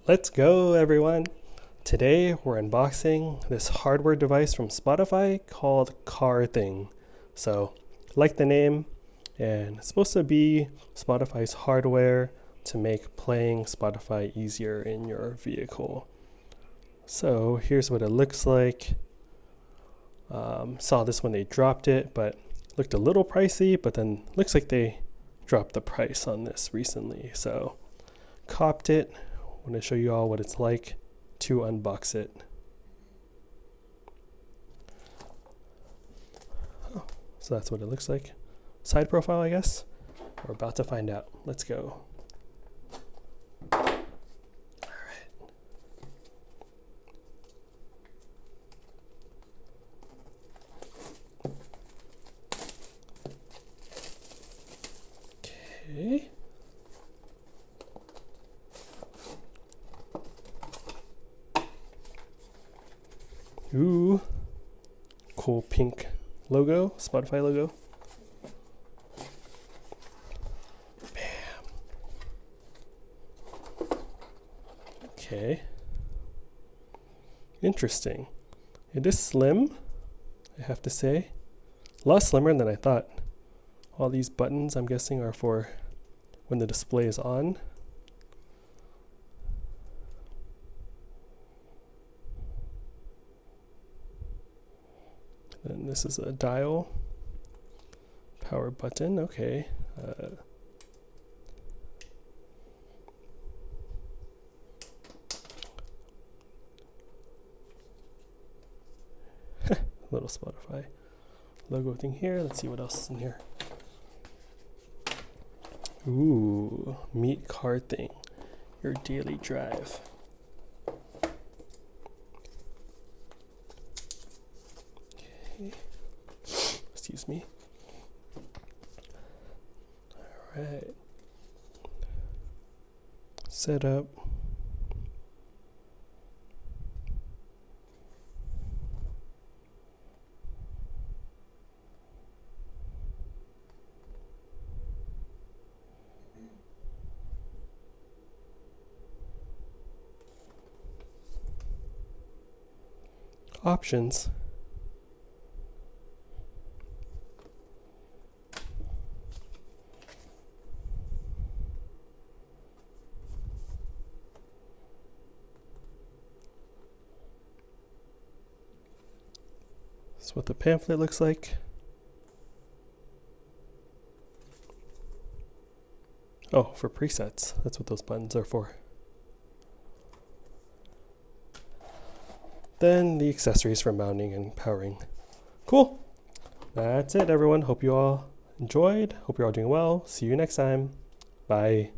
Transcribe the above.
Let's go, everyone. Today we're unboxing this hardware device from Spotify called Car Thing. So, like the name, and it's supposed to be Spotify's hardware to make playing Spotify easier in your vehicle. So, here's what it looks like. Saw this when they dropped it, but looked a little pricey, but then looks like they dropped the price on this recently. So, copped it. I want to show you all what it's like to unbox it. Oh, so that's what it looks like. Side profile, I guess. We're about to find out. Let's go. All right. Okay. Ooh, cool pink logo, Spotify logo. Bam. Okay. Interesting. It is slim, I have to say. A lot slimmer than I thought. All these buttons, I'm guessing, are for when the display is on. And this is a dial, power button, okay. Little Spotify logo thing here. Let's see what else is in here. Ooh, meet Car Thing, your daily drive. Okay. Excuse me. All right. Set up. Options. That's what the pamphlet looks like. Oh, for presets. That's what those buttons are for. Then the accessories for mounting and powering. Cool. That's it, everyone. Hope you all enjoyed. Hope you're all doing well. See you next time. Bye.